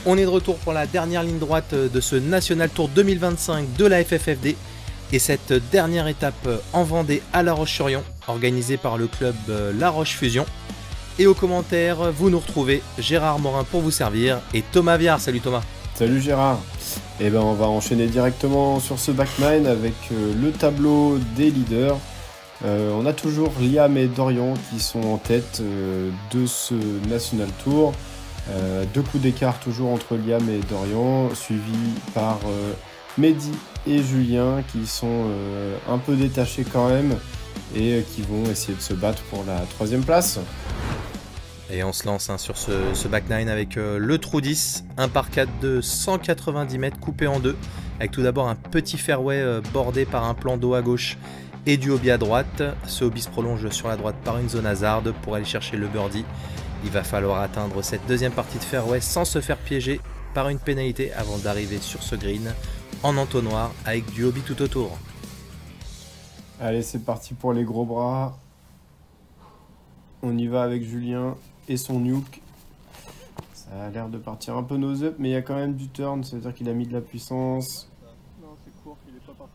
On est de retour pour la dernière ligne droite de ce National Tour 2025 de la FFFD et cette dernière étape en Vendée à La Roche-sur-Yon, organisée par le club La Roche Fusion. Et aux commentaires, vous nous retrouvez Gérard Morin pour vous servir et Thomas Viard. Salut Thomas. Salut Gérard. Et ben on va enchaîner directement sur ce back 9 avec le tableau des leaders. On a toujours Liam et Dorian qui sont en tête de ce National Tour. 2 coups d'écart toujours entre Liam et Dorian, suivi par Mehdi et Julien qui sont un peu détachés quand même et qui vont essayer de se battre pour la 3e place. Et on se lance sur ce back 9 avec le trou 10, un par 4 de 190 mètres coupé en deux, avec tout d'abord un petit fairway bordé par un plan d'eau à gauche et du hobby à droite. Ce hobby se prolonge sur la droite par une zone hasard pour aller chercher le birdie. Il va falloir atteindre cette deuxième partie de fairway sans se faire piéger par une pénalité avant d'arriver sur ce green en entonnoir avec du hobby tout autour. Allez, c'est parti pour les gros bras. On y va avec Julien et son nuke. Ça a l'air de partir un peu nose-up, mais il y a quand même du turn, ça veut dire qu'il a mis de la puissance.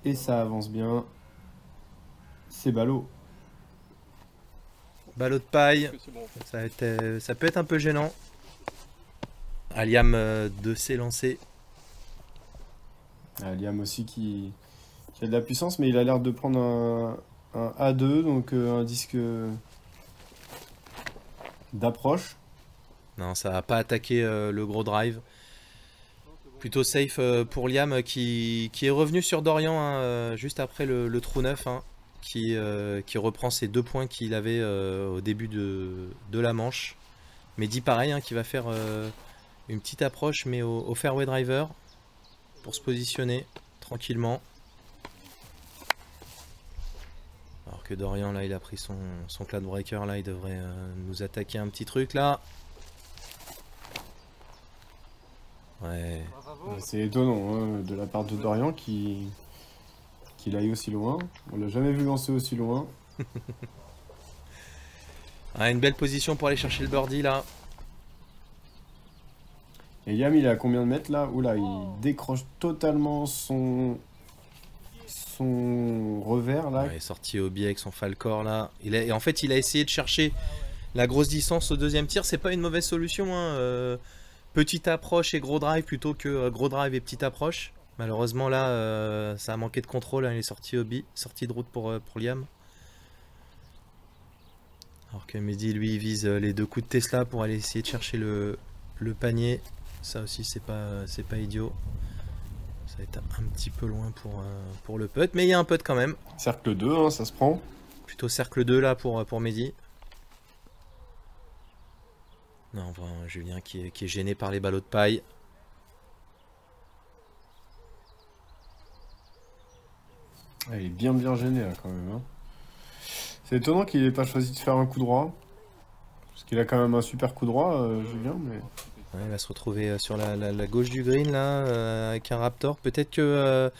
Et ça avance bien. C'est ballot. Ballot de paille, ça peut être un peu gênant. Liam de s'élancer. Liam aussi qui a de la puissance, mais il a l'air de prendre un A2, donc un disque d'approche. Non, ça va pas attaquer le gros drive. Plutôt safe pour Liam qui est revenu sur Dorian juste après le trou 9. Qui reprend ses 2 points qu'il avait au début de la manche. Mehdi pareil, qui va faire une petite approche mais au fairway driver pour se positionner tranquillement. Alors que Dorian là il a pris son cloud breaker, là il devrait nous attaquer un petit truc là. Ouais. C'est étonnant de la part de Dorian qu'il aille aussi loin. On l'a jamais vu lancer aussi loin. Une belle position pour aller chercher le birdie là. Et Liam il est à combien de mètres là? Oula, il décroche totalement son revers là. Ouais, il est sorti au biais avec son Falcor là. Et en fait il a essayé de chercher la grosse distance au deuxième tir. C'est pas une mauvaise solution. Petite approche et gros drive plutôt que gros drive et petite approche. Malheureusement là ça a manqué de contrôle, il est sorti hobby, sorti de route pour Liam. Alors que Mehdi lui il vise les 2 coups de Tesla pour aller essayer de chercher le panier. Ça aussi c'est pas idiot. Ça va être un petit peu loin pour le putt, mais il y a un putt quand même. Cercle 2, ça se prend. Plutôt cercle 2 là pour Mehdi. Non, on voit Julien qui est gêné par les ballots de paille. Il est bien gêné là quand même. C'est étonnant qu'il n'ait pas choisi de faire un coup droit. Parce qu'il a quand même un super coup droit, Julien. Mais... Ouais, il va se retrouver sur la gauche du green là, avec un Raptor. Peut-être que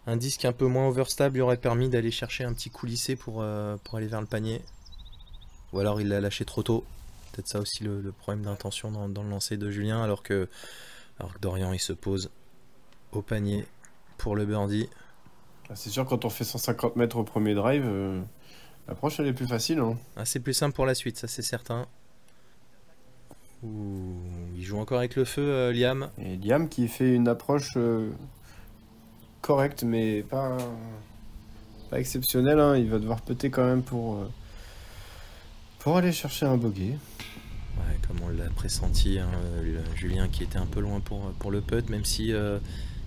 un disque un peu moins overstable lui aurait permis d'aller chercher un petit coup lissé pour aller vers le panier. Ou alors il l'a lâché trop tôt. Peut-être ça aussi le problème d'intention dans le lancer de Julien. Alors que Dorian il se pose au panier pour le birdie. C'est sûr, quand on fait 150 mètres au premier drive, l'approche elle est plus facile. C'est plus simple pour la suite, ça c'est certain. Ouh, il joue encore avec le feu, Liam. Et Liam qui fait une approche correcte, mais pas exceptionnelle. Il va devoir putter quand même pour aller chercher un bogey. Ouais, comme on l'a pressenti, Julien qui était un peu loin pour le putt, même si...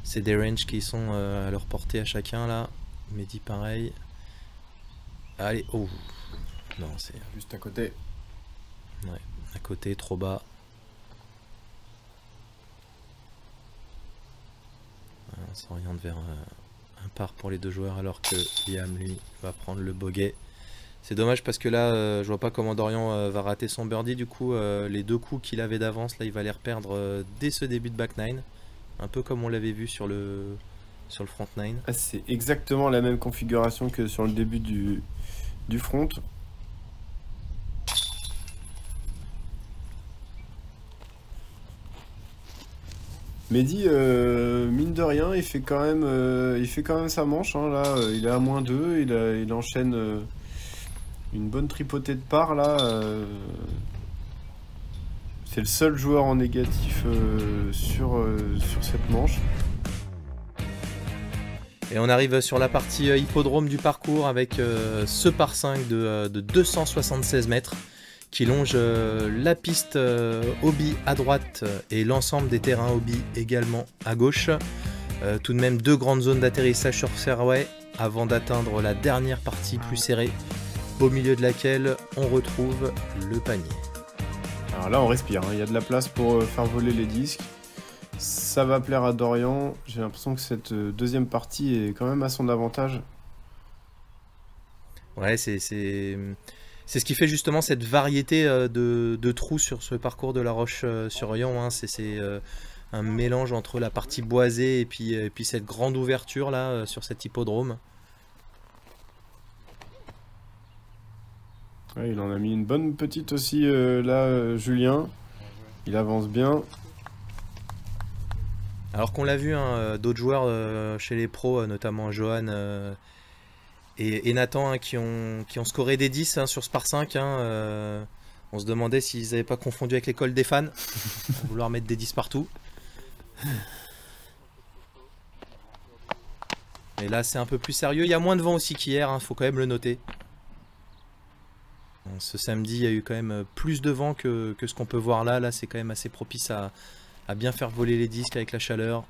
c'est des ranges qui sont à leur portée à chacun là. Mehdi pareil. Allez, oh. Non, c'est juste à côté. Ouais, à côté, trop bas. On s'oriente vers un par pour les 2 joueurs alors que Liam lui va prendre le bogey. C'est dommage parce que là je vois pas comment Dorian va rater son birdie. Du coup les 2 coups qu'il avait d'avance là il va les reperdre dès ce début de back 9. Un peu comme on l'avait vu sur le front 9. C'est exactement la même configuration que sur le début du front. Mehdi, mine de rien, il fait quand même sa manche. Hein, là, il est à -2, il enchaîne une bonne tripotée de parts là. C'est le seul joueur en négatif sur cette manche. Et on arrive sur la partie hippodrome du parcours avec ce par 5 de 276 mètres qui longe la piste hobby à droite et l'ensemble des terrains hobby également à gauche. Tout de même 2 grandes zones d'atterrissage sur fairway avant d'atteindre la dernière partie plus serrée, au milieu de laquelle on retrouve le panier. Alors là on respire, hein. Il y a de la place pour faire voler les disques. Ça va plaire à Dorian. J'ai l'impression que cette deuxième partie est quand même à son avantage. Ouais, c'est ce qui fait justement cette variété de trous sur ce parcours de la Roche-sur-Yon. Hein. C'est un mélange entre la partie boisée et puis cette grande ouverture là sur cet hippodrome. Ouais, il en a mis une bonne petite aussi là, Julien. Il avance bien. Alors qu'on l'a vu, hein, d'autres joueurs chez les pros, notamment Johan et Nathan, hein, qui ont scoré des 10 hein, sur ce par 5. Hein, on se demandait s'ils n'avaient pas confondu avec l'école des fans, à vouloir mettre des 10 partout. Et là, c'est un peu plus sérieux. Il y a moins de vent aussi qu'hier, hein, faut quand même le noter. Ce samedi, il y a eu quand même plus de vent que ce qu'on peut voir là. Là, c'est quand même assez propice à bien faire voler les disques avec la chaleur.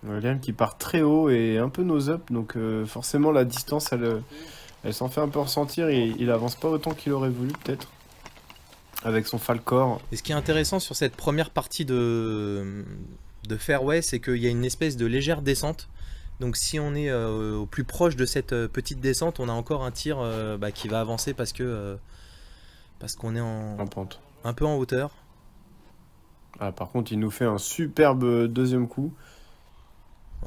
Liam qui part très haut et un peu nose-up, donc forcément la distance, elle s'en fait un peu ressentir et il avance pas autant qu'il aurait voulu peut-être, avec son Falcor. Et ce qui est intéressant sur cette première partie de fairway, c'est qu'il y a une espèce de légère descente. Donc si on est au plus proche de cette petite descente, on a encore un tir qui va avancer parce qu'on est En pente. un peu en hauteur. Ah, par contre, il nous fait un superbe deuxième coup.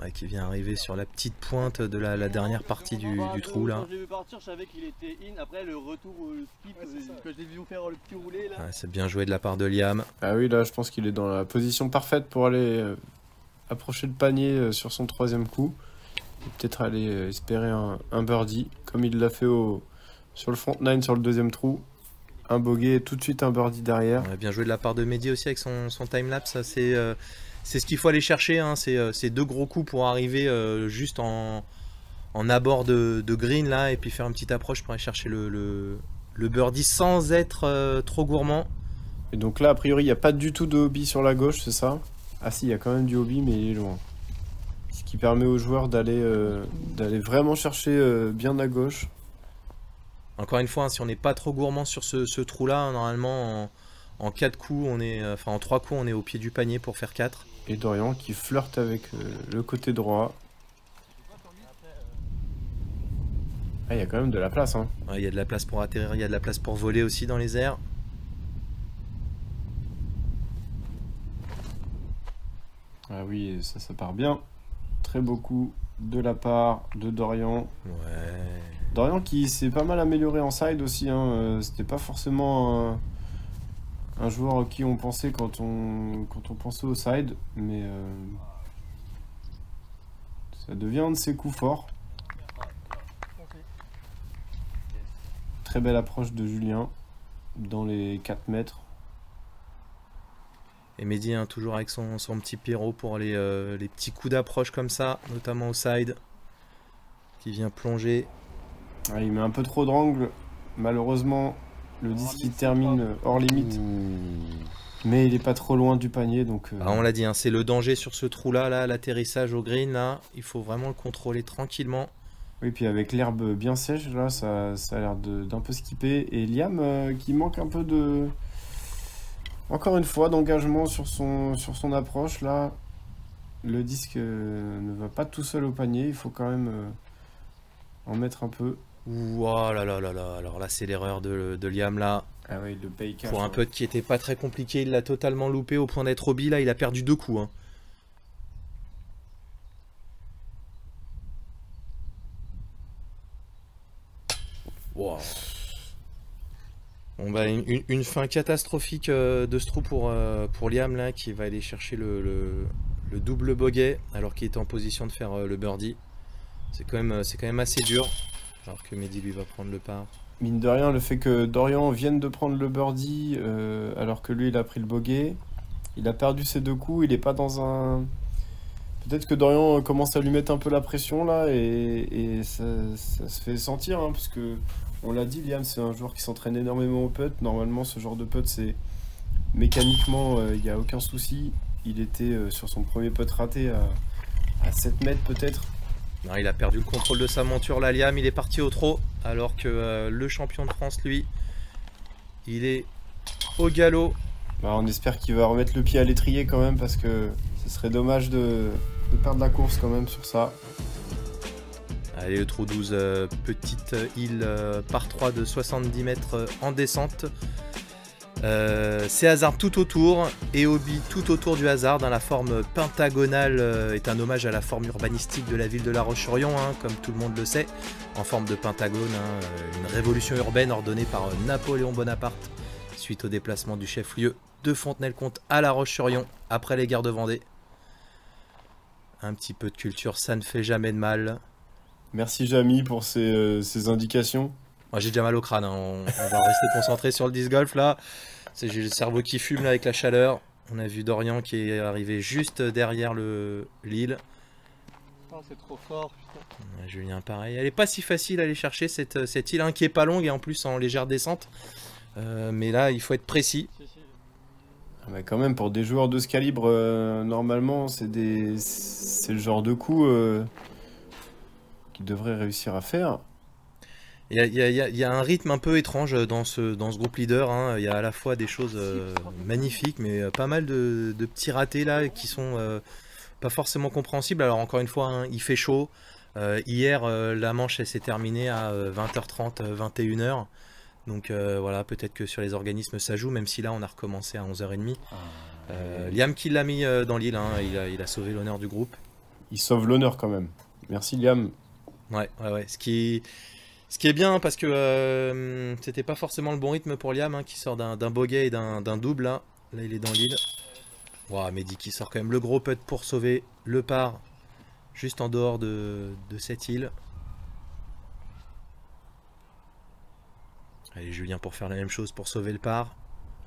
Ouais, qui vient arriver sur la petite pointe de la dernière partie du trou là. Quand j'ai vu partir, je savais qu'il était in. Après le retour, le skip, quand je l'ai vu faire le petit roulé là. Ouais, c'est bien joué de la part de Liam. Ah oui, là, je pense qu'il est dans la position parfaite pour aller approcher le panier sur son troisième coup. Et peut-être aller espérer un birdie, comme il l'a fait sur le front nine sur le deuxième trou. Un bogey et tout de suite un birdie derrière. Ouais, bien joué de la part de Mehdi aussi avec son timelapse. C'est ce qu'il faut aller chercher. Hein. C'est 2 gros coups pour arriver juste en abord de green là et puis faire une petite approche pour aller chercher le birdie sans être trop gourmand. Et donc là, a priori, il n'y a pas du tout de hobby sur la gauche, c'est ça? Ah si, il y a quand même du hobby, mais il est loin. Ce qui permet aux joueurs d'aller vraiment chercher bien à gauche. Encore une fois, hein, si on n'est pas trop gourmand sur ce trou là, normalement en 4 coups, en 3 coups, on est au pied du panier pour faire 4. Et Dorian qui flirte avec le côté droit. Ah, il y a quand même de la place, hein. Ouais, il y a de la place pour atterrir, il y a de la place pour voler aussi dans les airs. Ah oui, ça part bien. Très beau coup de la part de Dorian. Ouais. Dorian qui s'est pas mal amélioré en side aussi, hein. C'était pas forcément un joueur à qui on pensait quand on pensait au side, mais ça devient un de ses coups forts. Très belle approche de Julien dans les 4 mètres. Et Mehdi, hein, toujours avec son petit pyro pour les petits coups d'approche comme ça, notamment au side, qui vient plonger. Ah, il met un peu trop d'angle, malheureusement le disque qui termine hors limite. Mais il est pas trop loin du panier, donc... Ah, on l'a dit, hein, c'est le danger sur ce trou-là, là, l'atterrissage au green, là. Il faut vraiment le contrôler tranquillement. Oui, puis avec l'herbe bien sèche, là, ça a l'air d'un peu skipper. Et Liam qui manque un peu de... Encore une fois, d'engagement sur son approche, là. Le disque ne va pas tout seul au panier, il faut quand même en mettre un peu. Ouh, oh là là là là, alors là, c'est l'erreur de Liam, là. Ah oui, le paye cash. Pour un putt qui était pas très compliqué, il l'a totalement loupé au point d'être hobby, là, il a perdu 2 coups. Hein. Wow. Bon, bah, une fin catastrophique de ce trou pour Liam là, qui va aller chercher le double bogey alors qu'il était en position de faire le birdie. C'est quand même assez dur. Alors que Mehdi lui va prendre le par. Mine de rien, le fait que Dorian vienne de prendre le birdie alors que lui il a pris le bogey, il a perdu ses 2 coups, il est pas dans un... Peut-être que Dorian commence à lui mettre un peu la pression là et ça se fait sentir hein, parce que on l'a dit, Liam c'est un joueur qui s'entraîne énormément au putt. Normalement ce genre de putt c'est mécaniquement il n'y a aucun souci. Il était sur son premier putt raté à 7 mètres peut-être. Non, il a perdu le contrôle de sa monture là, Liam, il est parti au trot alors que le champion de France lui il est au galop. Bah, on espère qu'il va remettre le pied à l'étrier quand même parce que ce serait dommage de perdre la course quand même sur ça. Allez, le trou 12, petite île par 3 de 70 mètres en descente. C'est hasard tout autour et Obi tout autour du hasard. La forme pentagonale est un hommage à la forme urbanistique de la ville de La Roche-sur-Yon, hein, comme tout le monde le sait, en forme de pentagone, hein, une révolution urbaine ordonnée par Napoléon Bonaparte suite au déplacement du chef-lieu de Fontenay-le-Comte à La Roche-sur-Yon après les guerres de Vendée. Un petit peu de culture, ça ne fait jamais de mal. Merci Jamy pour ces indications. Moi j'ai déjà mal au crâne, hein. On va rester concentré sur le disc golf là. J'ai le cerveau qui fume là avec la chaleur. On a vu Dorian qui est arrivé juste derrière l'île. Oh, c'est trop fort, putain. Julien pareil. Elle est pas si facile à aller chercher cette île, hein, qui est pas longue et en plus en légère descente. Mais là il faut être précis. Si, si. Mais quand même pour des joueurs de ce calibre, normalement c'est le genre de coup qu'ils devraient réussir à faire. Il y a un rythme un peu étrange dans ce groupe leader, hein. Il y a à la fois des choses magnifiques, mais pas mal de petits ratés là qui sont pas forcément compréhensibles. Alors encore une fois, hein, il fait chaud. Hier, la manche elle s'est terminée à 20h30, 21h. Donc voilà, peut-être que sur les organismes ça joue, même si là on a recommencé à 11h30. Liam qui l'a mis dans l'île, hein, il a sauvé l'honneur du groupe. Il sauve l'honneur quand même. Merci Liam. Ouais. Ce qui est bien parce que c'était pas forcément le bon rythme pour Liam, hein, qui sort d'un bogey et d'un double. Là il est dans l'île. Wow, Mehdi qui sort quand même le gros putt pour sauver le par juste en dehors de cette île. Allez, Julien pour faire la même chose pour sauver le par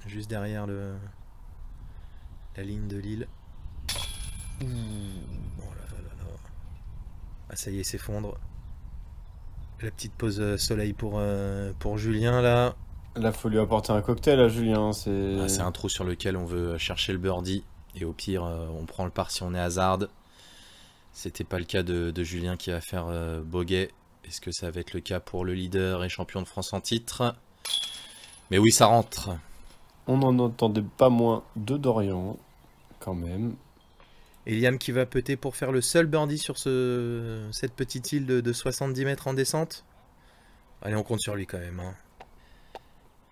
juste derrière la ligne de l'île. Oh là là. Ah ça y est, s'effondre. La petite pause soleil pour Julien là. Là faut lui apporter un cocktail à Julien. C'est un trou sur lequel on veut chercher le birdie. Et au pire on prend le par si on est hasard. C'était pas le cas de Julien qui va faire bogey. Est-ce que ça va être le cas pour le leader et champion de France en titre? Mais oui, ça rentre. On n'en entendait pas moins de Dorian quand même. Et Liam qui va putter pour faire le seul birdie sur cette petite île de 70 mètres en descente. Allez, on compte sur lui quand même, hein.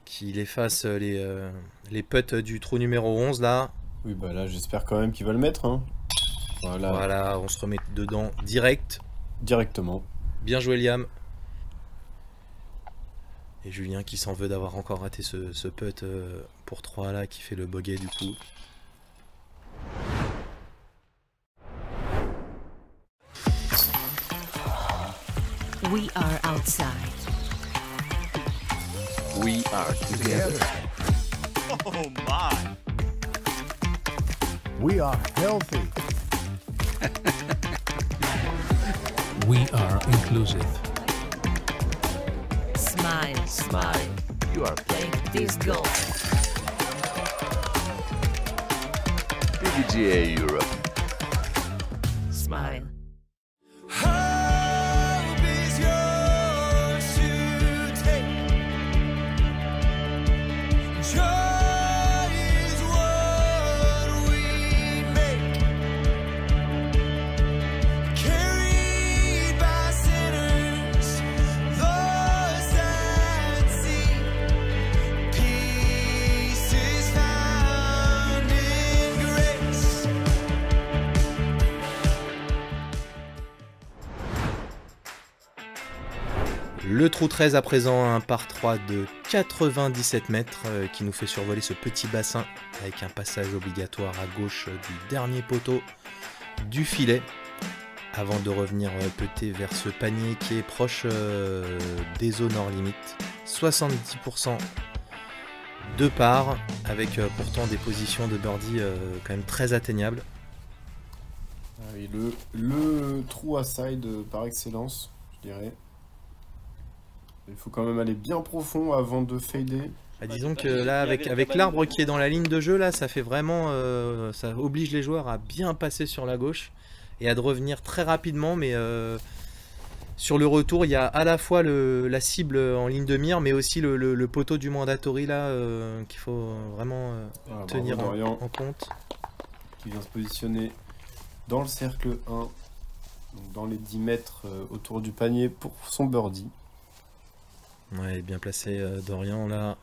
Qu'il efface les putts du trou numéro 11 là. Oui, bah là j'espère quand même qu'il va le mettre, hein. Voilà, on se remet dedans directement. Bien joué Liam. Et Julien qui s'en veut d'avoir encore raté ce putt pour 3 là, qui fait le bogey du coup. We are outside. We are together. Oh my! We are healthy. We are inclusive. Smile. Smile. You are playing This goal. PDGA Europe. Smile. Le trou 13 à présent, un par 3 de 97 mètres qui nous fait survoler ce petit bassin avec un passage obligatoire à gauche du dernier poteau du filet avant de revenir peter vers ce panier qui est proche des zones hors limite. 70% de part avec pourtant des positions de birdie quand même très atteignables. Ah oui, le trou à side par excellence, je dirais. Il faut quand même aller bien profond avant de fader. Ah, disons que là, avec l'arbre qui est dans la ligne de jeu, là, ça fait vraiment, ça oblige les joueurs à bien passer sur la gauche et à de revenir très rapidement. Mais sur le retour, il y a à la fois la cible en ligne de mire, mais aussi le poteau du mandatory là qu'il faut vraiment tenir en compte. Qui vient se positionner dans le cercle 1, donc dans les 10 mètres autour du panier pour son birdie. Ouais, bien placé Dorian là.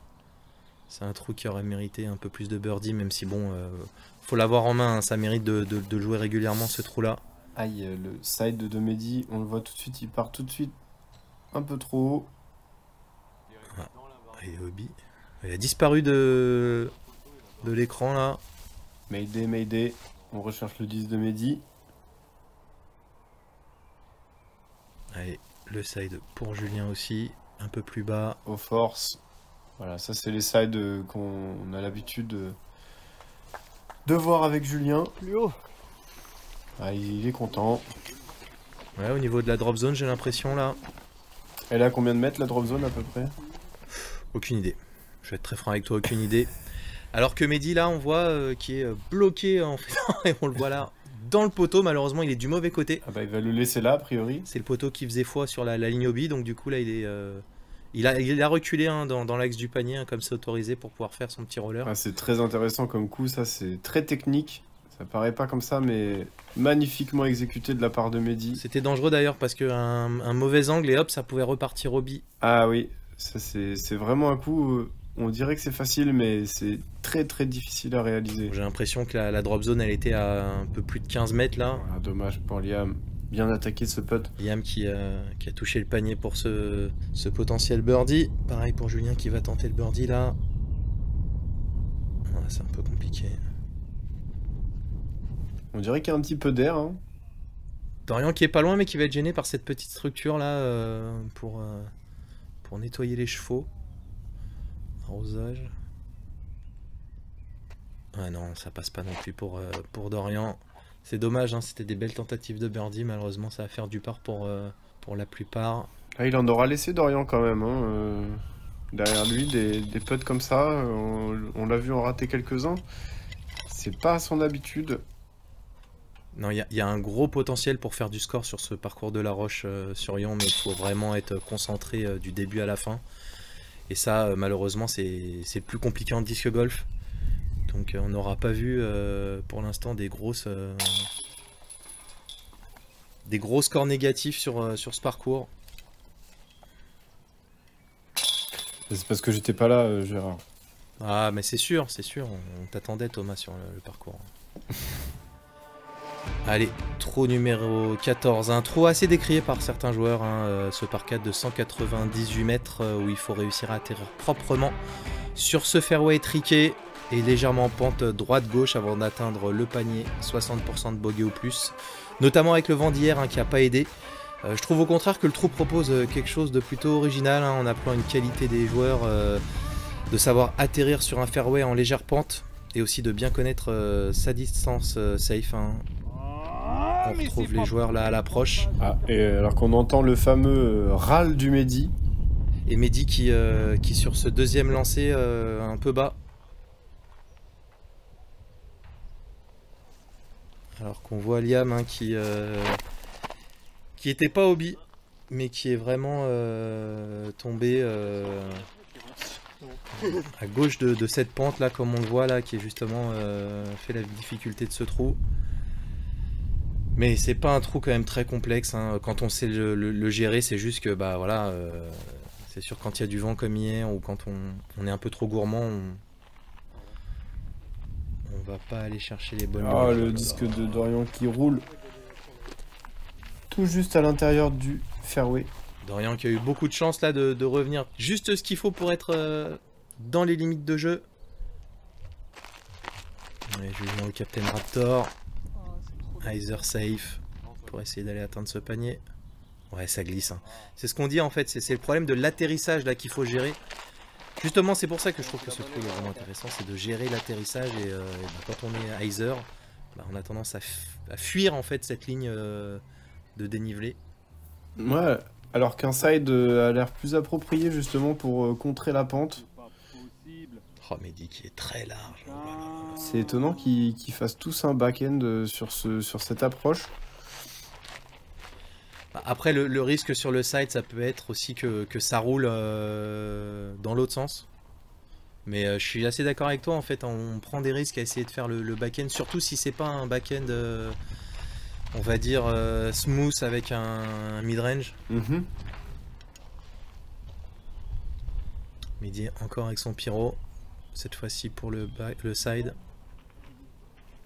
C'est un trou qui aurait mérité un peu plus de birdie, même si bon, faut l'avoir en main, hein, ça mérite de jouer régulièrement ce trou là. Aïe, le side de Mehdi, on le voit tout de suite, il part tout de suite un peu trop haut. Ah, et Hobby, il a disparu de l'écran là. Mayday, Mayday, on recherche le 10 de Mehdi. Allez, le side pour Julien aussi, un peu plus bas. Aux forces. Voilà, ça c'est les sides qu'on a l'habitude de voir avec Julien. Plus haut. Ah, il est content. Ouais, au niveau de la drop zone, j'ai l'impression là. Elle a combien de mètres la drop zone à peu près? Aucune idée. Je vais être très franc avec toi, aucune idée. Alors que Mehdi là, on voit qui est bloqué en fait, et on le voit là dans le poteau. Malheureusement, il est du mauvais côté. Ah bah il va le laisser là a priori. C'est le poteau qui faisait foi sur la ligne hobby, donc du coup là, il a reculé hein, dans l'axe du panier, hein, comme c'est autorisé pour pouvoir faire son petit roller. Ah, c'est très intéressant comme coup, ça c'est très technique. Ça paraît pas comme ça, mais magnifiquement exécuté de la part de Mehdi. C'était dangereux d'ailleurs parce qu'un mauvais angle et hop, ça pouvait repartir hobby. Ah oui, ça c'est vraiment un coup, on dirait que c'est facile, mais c'est très très difficile à réaliser. J'ai l'impression que la drop zone, elle était à un peu plus de 15 mètres là. Voilà, dommage pour Liam. Bien attaqué ce putt. Liam qui a touché le panier pour ce potentiel birdie. Pareil pour Julien qui va tenter le birdie là. Ouais, c'est un peu compliqué. On dirait qu'il y a un petit peu d'air. Hein. Dorian qui est pas loin mais qui va être gêné par cette petite structure là pour nettoyer les chevaux. Arrosage. Ah non, ça passe pas non plus pour Dorian. C'est dommage, hein, c'était des belles tentatives de birdie. Malheureusement, ça va faire du par pour la plupart. Ah, il en aura laissé Dorian quand même. Hein. Derrière lui, des putts comme ça, on l'a vu en rater quelques-uns. C'est pas son habitude. Non, il y a un gros potentiel pour faire du score sur ce parcours de la Roche sur Yon, mais il faut vraiment être concentré du début à la fin. Et ça, malheureusement, c'est plus compliqué en disc golf. Donc on n'aura pas vu pour l'instant des gros scores négatifs sur ce parcours. C'est parce que j'étais pas là, Gérard. Ah mais c'est sûr, on t'attendait Thomas sur le parcours. Allez, trou numéro 14, un trou assez décrié par certains joueurs, hein, ce par 4 de 198 mètres où il faut réussir à atterrir proprement sur ce fairway étriqué et légèrement en pente droite-gauche avant d'atteindre le panier, 60% de bogey ou plus, notamment avec le vent d'hier hein, qui n'a pas aidé. Je trouve au contraire que le trou propose quelque chose de plutôt original, hein, en appelant une qualité des joueurs de savoir atterrir sur un fairway en légère pente et aussi de bien connaître sa distance safe. Hein. On retrouve les joueurs là à l'approche. Ah, et alors qu'on entend le fameux râle du Mehdi. Et Mehdi qui sur ce deuxième lancé un peu bas. Alors qu'on voit Liam hein, qui était pas hobby, mais qui est vraiment tombé à gauche de cette pente là, comme on le voit là, qui est justement fait la difficulté de ce trou. Mais c'est pas un trou quand même très complexe, hein. Quand on sait le gérer, c'est juste que bah voilà, c'est sûr quand il y a du vent comme hier ou quand on est un peu trop gourmand, on va pas aller chercher les bonnes. Ah, le disque de Dorian qui roule tout juste à l'intérieur du fairway. Dorian qui a eu beaucoup de chance là de revenir juste ce qu'il faut pour être dans les limites de jeu. Ouais, Julien le Captain Raptor. Heiser safe pour essayer d'aller atteindre ce panier. Ouais, ça glisse. Hein. C'est ce qu'on dit en fait, c'est le problème de l'atterrissage là qu'il faut gérer. Justement, c'est pour ça que je trouve que ce trou est vraiment intéressant, c'est de gérer l'atterrissage et quand on est Heiser, on a tendance à fuir en fait cette ligne de dénivelé. Ouais, alors qu'un side a l'air plus approprié justement pour contrer la pente. Oh, Mehdi qui est très large. C'est étonnant qu'ils fassent tous un back-end sur cette approche. Après, le risque sur le side, ça peut être aussi que ça roule dans l'autre sens. Mais je suis assez d'accord avec toi, en fait, on prend des risques à essayer de faire le back-end, surtout si c'est pas un back-end, on va dire, smooth avec un mid-range. Mehdi encore avec son pyro, cette fois-ci pour le side.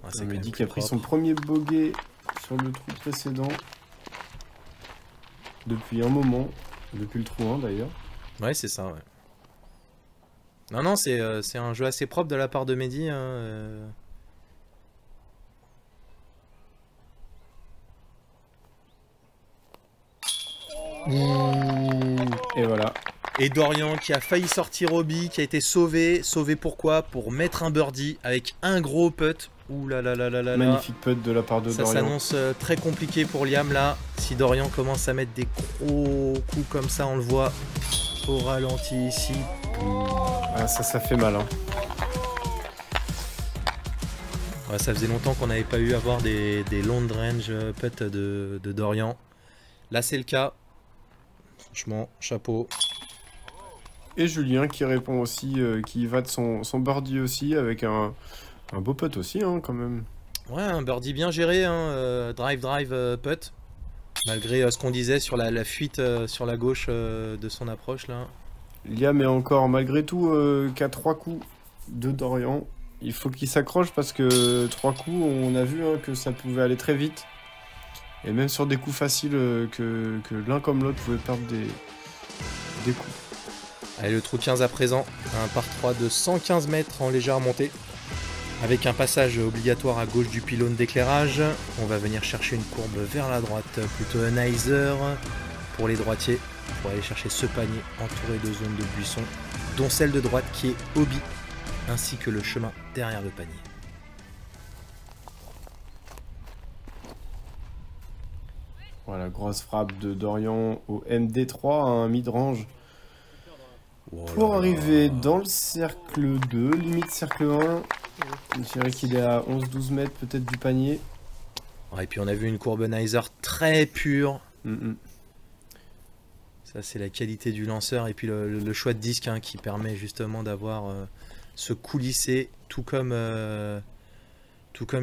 Ah, c'est Mehdi qui a pris son premier bogey sur le trou précédent. Depuis un moment, depuis le trou 1 d'ailleurs. Ouais, c'est ça, ouais. Non, c'est un jeu assez propre de la part de Mehdi. Hein, Et voilà. Et Dorian qui a failli sortir Obi, qui a été sauvé. Sauvé pourquoi? Pour mettre un birdie avec un gros putt. Ouh là là là là là. Magnifique putt de la part de Dorian. Ça s'annonce très compliqué pour Liam là. Si Dorian commence à mettre des gros coups comme ça, on le voit au ralenti ici. Ah, ça fait mal. Hein. Ouais, ça faisait longtemps qu'on n'avait pas eu à voir des long range putts de Dorian. Là c'est le cas. Franchement, chapeau. Et Julien qui répond aussi, qui va de son birdie aussi avec un beau putt aussi hein, quand même. Ouais, un birdie bien géré, hein, drive putt. Malgré ce qu'on disait sur la fuite sur la gauche de son approche là. Liam est encore malgré tout qu'à 3 coups de Dorian. Il faut qu'il s'accroche parce que 3 coups, on a vu hein, que ça pouvait aller très vite. Et même sur des coups faciles, que l'un comme l'autre pouvait perdre des coups. Allez, le trou 15 à présent, un par 3 de 115 mètres en légère montée. Avec un passage obligatoire à gauche du pylône d'éclairage. On va venir chercher une courbe vers la droite, plutôt un Heiser pour les droitiers. Pour aller chercher ce panier entouré de zones de buissons, dont celle de droite qui est Obi, ainsi que le chemin derrière le panier. Voilà, grosse frappe de Dorian au MD3, un mid-range. Voilà. Pour arriver dans le cercle 2, limite cercle 1. Je dirais qu'il est à 11-12 mètres peut-être du panier. Ouais, et puis on a vu une courbe Heiser très pure. Ça c'est la qualité du lanceur et puis le choix de disque hein, qui permet justement d'avoir ce coulissé, tout comme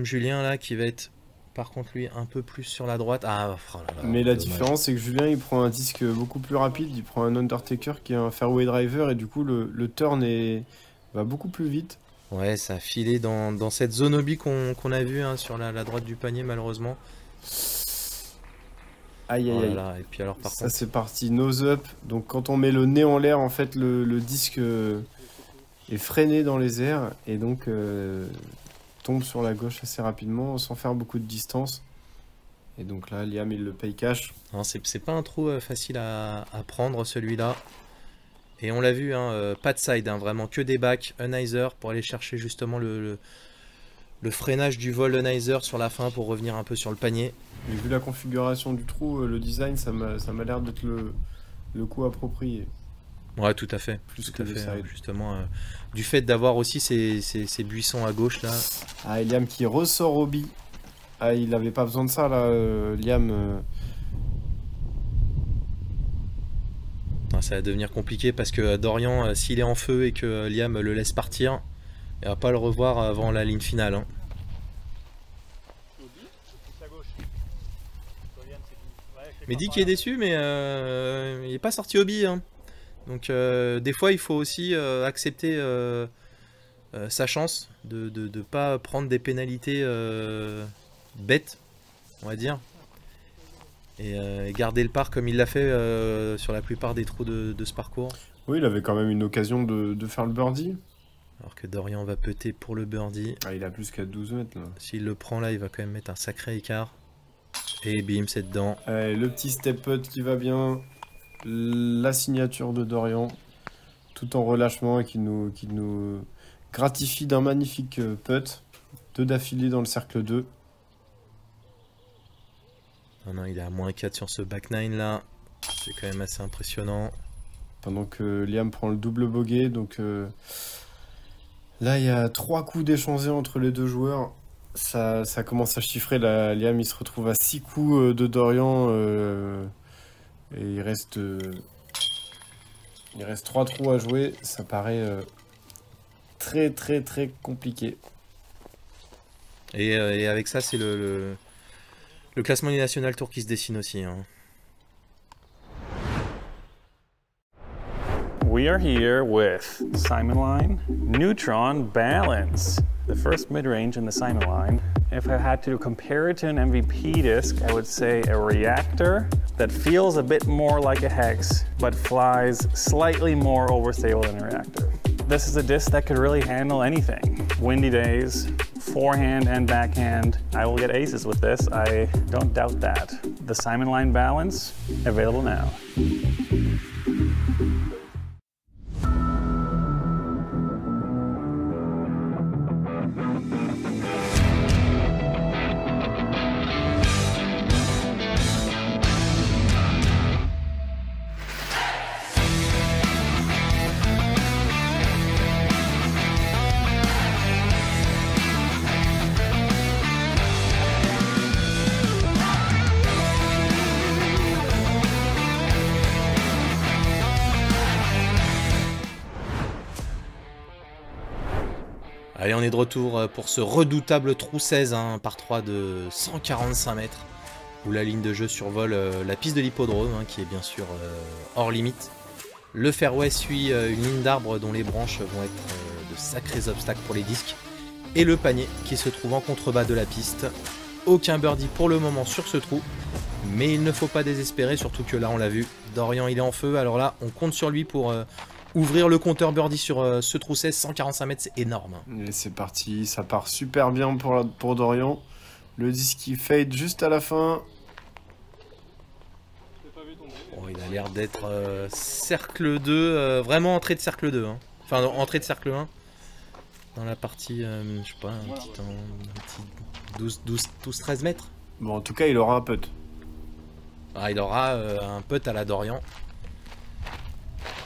Julien là qui va être par contre lui un peu plus sur la droite. Ah, oh là là, mais la dommage. différence c'est que Julien il prend un disque beaucoup plus rapide, il prend un Undertaker qui est un fairway driver et du coup le turn va beaucoup plus vite. Ouais, ça a filé dans cette zone obi qu'on a vu hein, sur la droite du panier malheureusement. Aïe aïe aïe. Voilà. Et puis alors par ça contre... c'est parti, nose up. Donc quand on met le nez en l'air, en fait le disque est freiné dans les airs et donc tombe sur la gauche assez rapidement sans faire beaucoup de distance. Et donc là Liam il le paye cash. Non, c'est pas un trou facile à prendre celui-là. Et on l'a vu, hein, pas de side, hein, vraiment que des backs, un Heiser pour aller chercher justement le freinage du vol Heiser sur la fin pour revenir un peu sur le panier. Mais vu la configuration du trou, le design, ça m'a l'air d'être le coup approprié. Ouais, tout à fait. Plus tout que à le fait, side. justement, du fait d'avoir aussi ces buissons à gauche là. Ah, et Liam qui ressort au bi. Ah, il avait pas besoin de ça là, Liam. Ça va devenir compliqué parce que Dorian, s'il est en feu et que Liam le laisse partir, il va pas le revoir avant la ligne finale. Hein. Mehdi qui est déçu, mais il n'est pas sorti au bi. Hein. Donc des fois, il faut aussi accepter sa chance de ne pas prendre des pénalités bêtes, on va dire. et garder le par comme il l'a fait sur la plupart des trous de ce parcours. Oui, il avait quand même une occasion de faire le birdie. Alors que Dorian va putter pour le birdie. Ah, il a plus qu'à 12 mètres là. S'il le prend là, il va quand même mettre un sacré écart. Et bim, c'est dedans. Allez, le petit step putt qui va bien. La signature de Dorian. Tout en relâchement et qui nous gratifie d'un magnifique putt. 2 d'affilée dans le cercle 2. Non, non, il est à moins 4 sur ce back 9 là. C'est quand même assez impressionnant. Pendant que Liam prend le double bogey. Donc là, il y a 3 coups d'échangés entre les deux joueurs. Ça commence à chiffrer. Là, Liam, il se retrouve à 6 coups de Dorian. Et il reste 3 trous à jouer. Ça paraît très compliqué. Et avec ça, c'est le classement du National Tour qui se dessine aussi. Hein. We are here with Simon Line, Neutron Balance, the first mid-range in the Simon Line. If I had to compare it to an MVP disc, I would say a reactor that feels a bit more like a hex, but flies slightly more overstable than a reactor. This is a disc that could really handle anything. Windy days, forehand and backhand. I will get aces with this, I don't doubt that. The Simon Line Balance, available now. Allez, on est de retour pour ce redoutable trou 16, hein, par 3 de 145 mètres, où la ligne de jeu survole la piste de l'hippodrome, hein, qui est bien sûr hors limite. Le fairway suit une ligne d'arbres dont les branches vont être de sacrés obstacles pour les disques, et le panier qui se trouve en contrebas de la piste. Aucun birdie pour le moment sur ce trou, mais il ne faut pas désespérer, surtout que là on l'a vu, Dorian il est en feu, alors là on compte sur lui pour ouvrir le compteur birdie sur ce trou 16, 145 mètres, c'est énorme. Et c'est parti, ça part super bien pour Dorian. Le disque qui fade juste à la fin. Oh, il a l'air d'être cercle 2, vraiment entrée de cercle 2. Hein. Enfin, entrée de cercle 1. Dans la partie, je sais pas, un petit 12-13 mètres. Bon, en tout cas, il aura un putt. Ah, il aura un putt à la Dorian.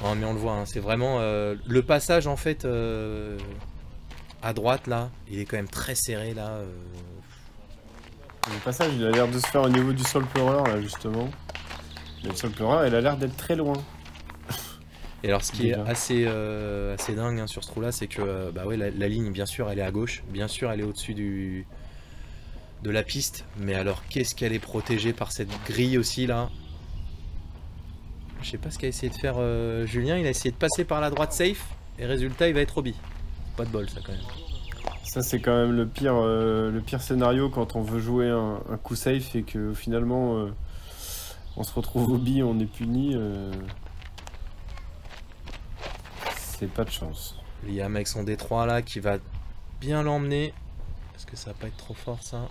Oh, mais on le voit, hein, c'est vraiment le passage en fait à droite là, il est quand même très serré là. Le passage, il a l'air de se faire au niveau du sol pleureur là justement. Mais le sol pleureur, il a l'air d'être très loin. Et alors ce qui est assez dingue, hein, sur ce trou là, c'est que bah ouais, la ligne bien sûr elle est à gauche, bien sûr elle est au-dessus de la piste, mais alors qu'est-ce qu'elle est protégée par cette grille aussi là. Je sais pas ce qu'a essayé de faire Julien, il a essayé de passer par la droite safe, et résultat il va être hobby. Pas de bol ça quand même. Ça c'est quand même le pire scénario quand on veut jouer un coup safe et que finalement on se retrouve hobby, on est puni. C'est pas de chance. Liam avec son D3 là qui va bien l'emmener. Est-ce que ça va pas être trop fort ça?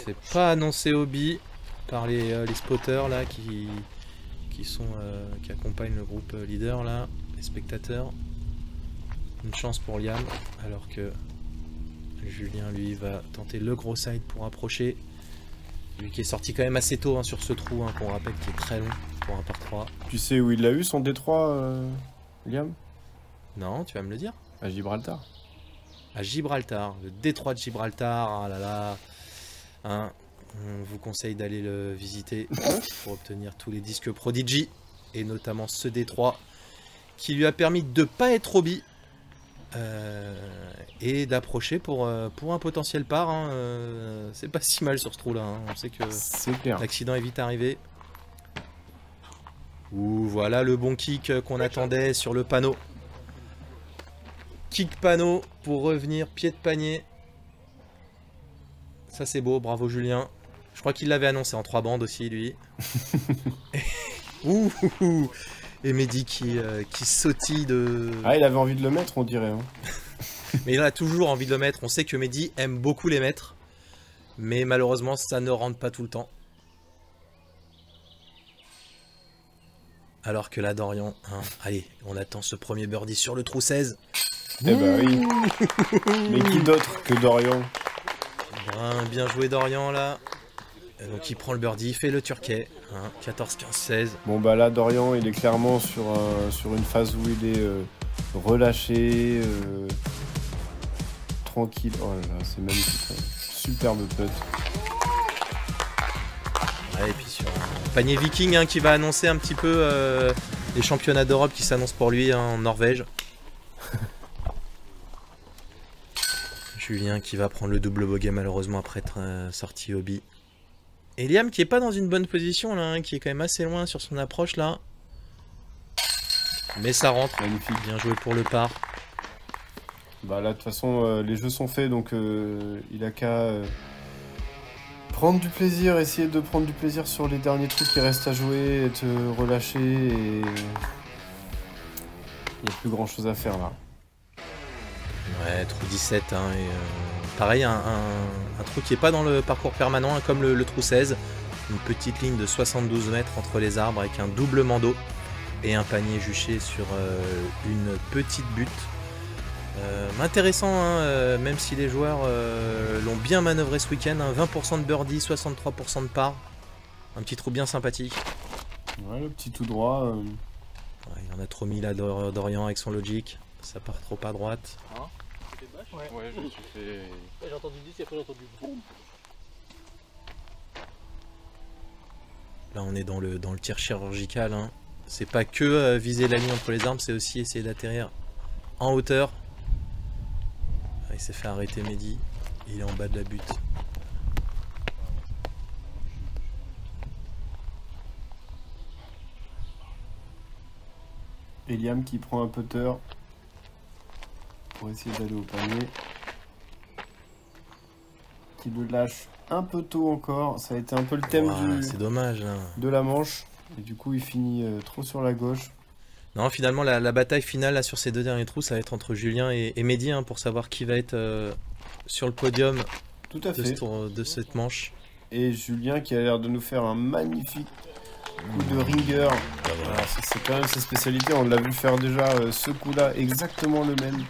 C'est pas annoncé hobby par les spotters là qui accompagnent le groupe leader là, les spectateurs. Une chance pour Liam, alors que Julien lui va tenter le gros side pour approcher. Lui qui est sorti quand même assez tôt, hein, sur ce trou, hein, qu'on rappelle qui est très long pour un par 3. Tu sais où il l'a eu son D3 Liam? Non, tu vas me le dire. À Gibraltar. À Gibraltar, le D3 de Gibraltar, ah là là, hein. On vous conseille d'aller le visiter pour obtenir tous les disques Prodigy, et notamment ce D3 qui lui a permis de ne pas être hobby et d'approcher pour un potentiel par. Hein, c'est pas si mal sur ce trou là, hein. On sait que l'accident est vite arrivé. Ouh, voilà le bon kick qu'on attendait sur le panneau. Kick panneau pour revenir pied de panier. Ça c'est beau, bravo Julien. Je crois qu'il l'avait annoncé en 3 bandes aussi lui. Ouh, et Mehdi qui sautille de... Ah, il avait envie de le mettre, on dirait. Hein. Mais il a toujours envie de le mettre. On sait que Mehdi aime beaucoup les mettre. Mais malheureusement, ça ne rentre pas tout le temps. Alors que là, Dorian, hein, allez, on attend ce premier birdie sur le trou 16. Eh bah oui. Mais qui d'autre que Dorian? Bien joué Dorian là. Donc il prend le birdie, il fait le turquet. Hein, 14, 15, 16. Bon bah là, Dorian, il est clairement sur une phase où il est relâché, tranquille. Oh là là, c'est magnifique. Superbe putt. Ouais, et puis sur un panier viking hein, qui va annoncer un petit peu les championnats d'Europe qui s'annoncent pour lui hein, en Norvège. Julien qui va prendre le double bogey malheureusement après être sorti au bi. Et Liam qui est pas dans une bonne position là, hein, qui est quand même assez loin sur son approche là. Mais ça rentre. Magnifique. Bien joué pour le par. Bah là de toute façon les jeux sont faits donc il a qu'à prendre du plaisir, essayer de prendre du plaisir sur les derniers trous qui restent à jouer, être relâché et il n'y a plus grand chose à faire là. Ouais, trou 17 hein, et pareil un trou qui est pas dans le parcours permanent hein, comme le trou 16. Une petite ligne de 72 mètres entre les arbres avec un double mando et un panier juché sur une petite butte. Intéressant, hein, même si les joueurs l'ont bien manœuvré ce week-end, hein, 20% de birdie, 63% de par. Un petit trou bien sympathique. Ouais, le petit tout droit. Ouais, il en a trop mis là Dorian avec son logic. Ça part trop à droite. Hein? C'était bâche? Ouais, je me suis fait... Ouais, j'ai entendu 10 et après j'ai entendu boum. Là on est dans le tir chirurgical. Hein. C'est pas que viser la ligne entre les arbres, c'est aussi essayer d'atterrir en hauteur. Il s'est fait arrêter Mehdi. Il est en bas de la butte. Et Liam qui prend un putter pour essayer d'aller au panier. Qui le lâche un peu tôt encore. Ça a été un peu le thème C'est dommage là. de la manche. Et du coup il finit trop sur la gauche. Non, finalement, la bataille finale là, sur ces deux derniers trous, ça va être entre Julien et Mehdi hein, pour savoir qui va être sur le podium Tout à fait. de cette manche. Et Julien qui a l'air de nous faire un magnifique coup de ringer. Voilà, c'est quand même sa spécialité. On l'a vu faire déjà ce coup-là, exactement le même.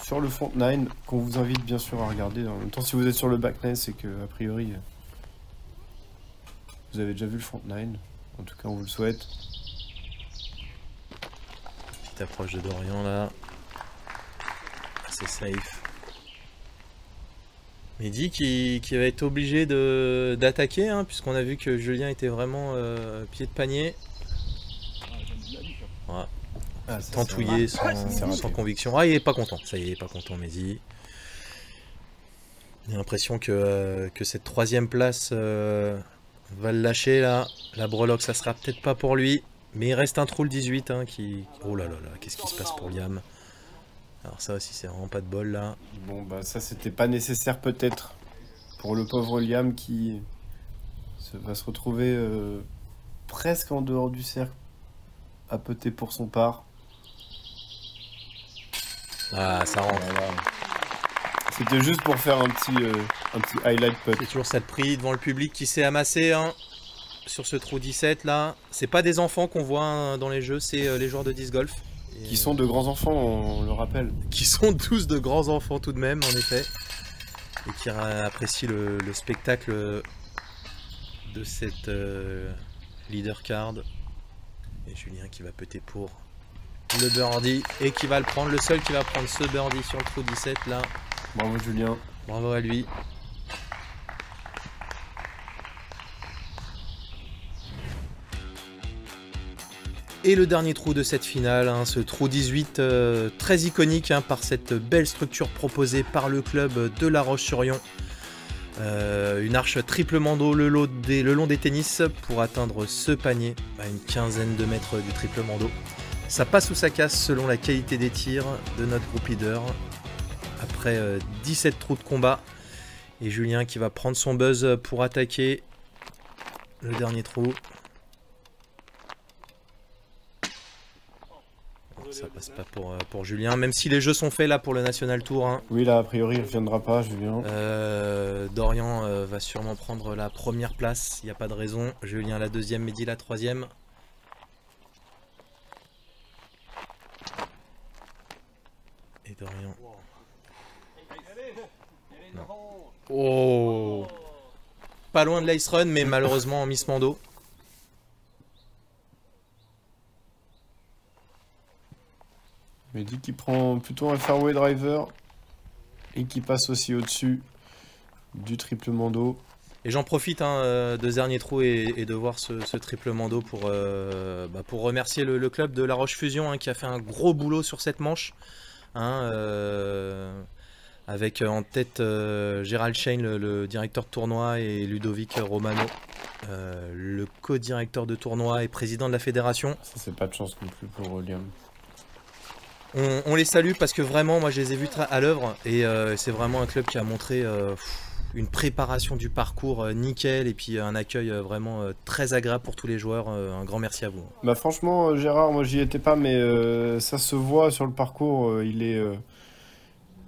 Sur le front 9, qu'on vous invite bien sûr à regarder. En même temps, si vous êtes sur le back 9, c'est que a priori, vous avez déjà vu le front 9. En tout cas, on vous le souhaite. Petite approche de Dorian là. C'est safe. Mehdi qui va être obligé d'attaquer, hein, puisqu'on a vu que Julien était vraiment pied de panier. Ouais. Tentouillé sans conviction. Ah, il est pas content. Ça y est, il est pas content, Mehdi. J'ai l'impression que cette troisième place va le lâcher là. La breloque, ça sera peut-être pas pour lui. Mais il reste un trou le 18 hein, qui... Oh là là là, qu'est-ce qui se passe pour Liam? Alors ça aussi, c'est vraiment pas de bol là. Bon bah ça c'était pas nécessaire peut-être pour le pauvre Liam qui va se retrouver presque en dehors du cercle à putter pour son part. Ah, ça rentre. Voilà. C'était juste pour faire un petit highlight putt. C'est toujours cette prise devant le public qui s'est amassé hein, sur ce trou 17 là. C'est pas des enfants qu'on voit hein, dans les jeux, c'est les joueurs de disc golf. Qui sont de grands enfants, on le rappelle. Qui sont tous de grands enfants tout de même, en effet. Et qui apprécient le spectacle de cette leader card. Et Julien qui va péter pour le birdie. Et qui va le prendre, le seul qui va prendre ce birdie sur le trou 17 là. Bravo Julien. Bravo à lui. Et le dernier trou de cette finale, hein, ce trou 18 très iconique hein, par cette belle structure proposée par le club de La Roche-sur-Yon. Une arche triple mando le long des tennis pour atteindre ce panier à une quinzaine de mètres du triple mando. Ça passe ou ça casse selon la qualité des tirs de notre groupe leader. après 17 trous de combat. Et Julien qui va prendre son buzz pour attaquer le dernier trou. Ça passe pas pour Julien, même si les jeux sont faits là pour le National Tour. Hein. Oui, là, a priori, il ne reviendra pas, Julien. Dorian va sûrement prendre la première place, il n'y a pas de raison. Julien la deuxième, Mehdi la troisième. Et Dorian. Non. Oh! Pas loin de l'Ice Run, mais malheureusement en Miss Mando. Mehdi qui prend plutôt un fairway driver et qui passe aussi au-dessus du triple Mando. Et j'en profite de ce dernier trou et de voir ce triple Mando pour remercier le club de La Roche Fusion qui a fait un gros boulot sur cette manche. Avec en tête Gérald Shane, le directeur de tournoi, et Ludovic Romano, le co-directeur de tournoi et président de la fédération. Ça, c'est pas de chance non plus pour Liam. On les salue parce que vraiment, moi je les ai vus à l'œuvre et c'est vraiment un club qui a montré une préparation du parcours nickel et puis un accueil vraiment très agréable pour tous les joueurs. Un grand merci à vous. Bah franchement, Gérard, moi j'y étais pas, mais ça se voit sur le parcours.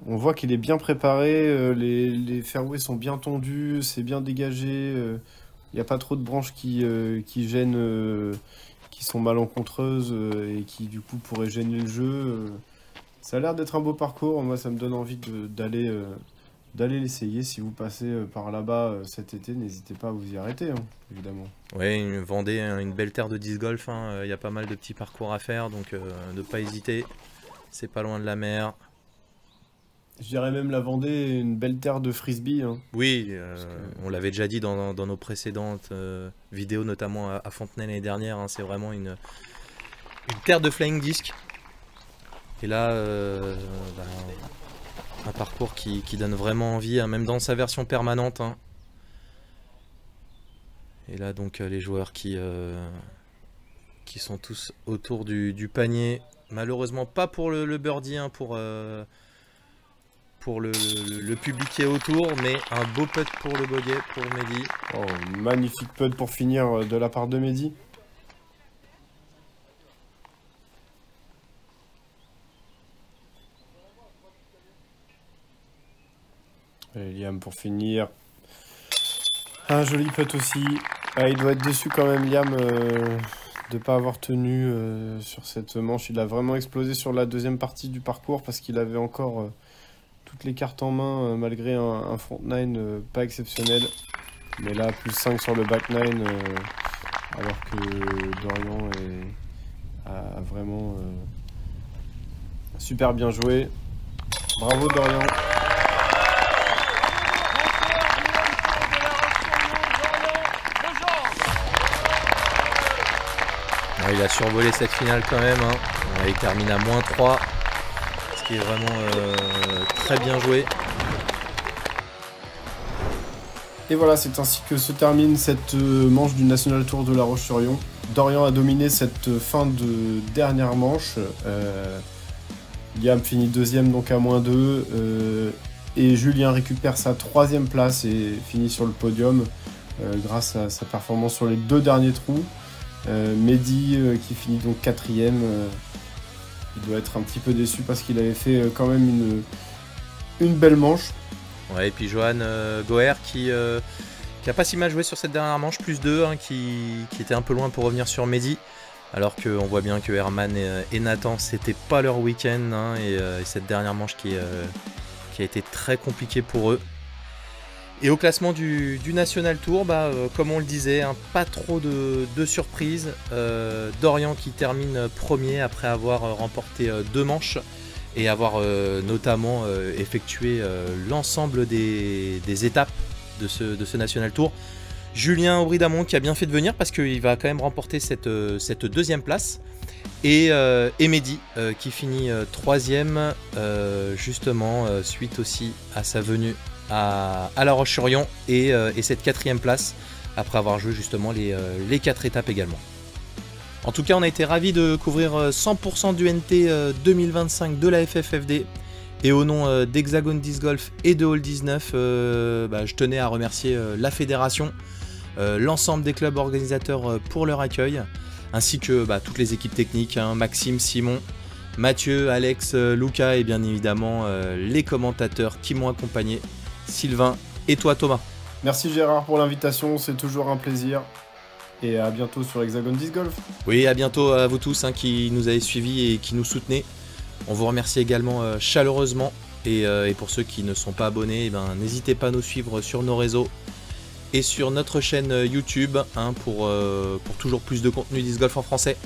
On voit qu'il est bien préparé, les fairways sont bien tondus, c'est bien dégagé. Il n'y a pas trop de branches qui gênent. Qui sont malencontreuses et qui du coup pourraient gêner le jeu. Ça a l'air d'être un beau parcours, moi ça me donne envie d'aller l'essayer. Si vous passez par là-bas cet été, n'hésitez pas à vous y arrêter, évidemment. Oui, Vendée, une belle terre de disc golf, il y a pas mal de petits parcours à faire, donc ne pas hésiter, c'est pas loin de la mer. Je dirais même la Vendée, une belle terre de frisbee. Oui, on l'avait déjà dit dans nos précédentes vidéos, notamment à Fontenay l'année dernière. C'est vraiment une terre de flying disc. Et là, un parcours qui donne vraiment envie, même dans sa version permanente. Et là, donc, les joueurs qui sont tous autour du panier. Malheureusement, pas pour le birdie, pour le public qui est autour, mais un beau putt pour le bogey, pour Mehdi. Oh, magnifique putt pour finir de la part de Mehdi. Et Liam pour finir. Un joli putt aussi. Ah, il doit être déçu quand même, Liam, de ne pas avoir tenu sur cette manche. Il a vraiment explosé sur la deuxième partie du parcours parce qu'il avait encore... toutes les cartes en main malgré un front 9 pas exceptionnel. Mais là, plus 5 sur le back 9 alors que Dorian a vraiment super bien joué. Bravo Dorian. Il a survolé cette finale quand même. Il termine à -3. Ce qui est vraiment très bien joué. Et voilà, c'est ainsi que se termine cette manche du National Tour de La Roche-sur-Yon. Dorian a dominé cette fin de dernière manche. Liam finit deuxième, donc à -2. Et Julien récupère sa troisième place et finit sur le podium grâce à sa performance sur les deux derniers trous. Mehdi qui finit donc quatrième. Il doit être un petit peu déçu parce qu'il avait fait quand même une belle manche. Ouais, et puis Johan Goer qui a pas si mal joué sur cette dernière manche, +2, qui était un peu loin pour revenir sur Mehdi. Alors qu'on voit bien que Herman et Nathan, c'était pas leur week-end. Et cette dernière manche qui a été très compliquée pour eux. Et au classement du National Tour, comme on le disait, pas trop de surprises. Dorian qui termine premier après avoir remporté 2 manches et avoir notamment effectué l'ensemble des étapes de ce National Tour. Julien Aubry-Damont qui a bien fait de venir parce qu'il va quand même remporter cette deuxième place. Et Mehdi qui finit troisième justement suite aussi à sa venue à La Roche-sur-Yon et cette quatrième place après avoir joué justement les 4 étapes également. En tout cas, on a été ravis de couvrir 100% du NT 2025 de la FFFD Et au nom d'Hexagone Disc Golf et de Hall 19, je tenais à remercier la fédération, l'ensemble des clubs organisateurs pour leur accueil, ainsi que toutes les équipes techniques, Maxime, Simon, Mathieu, Alex, Lucas et bien évidemment les commentateurs qui m'ont accompagné, Sylvain et toi Thomas. Merci Gérard pour l'invitation, c'est toujours un plaisir. Et à bientôt sur Hexagone Disc Golf. Oui, à bientôt à vous tous qui nous avez suivis et qui nous soutenez. On vous remercie également chaleureusement. Et pour ceux qui ne sont pas abonnés, n'hésitez pas à nous suivre sur nos réseaux et sur notre chaîne YouTube pour toujours plus de contenu disc golf en français.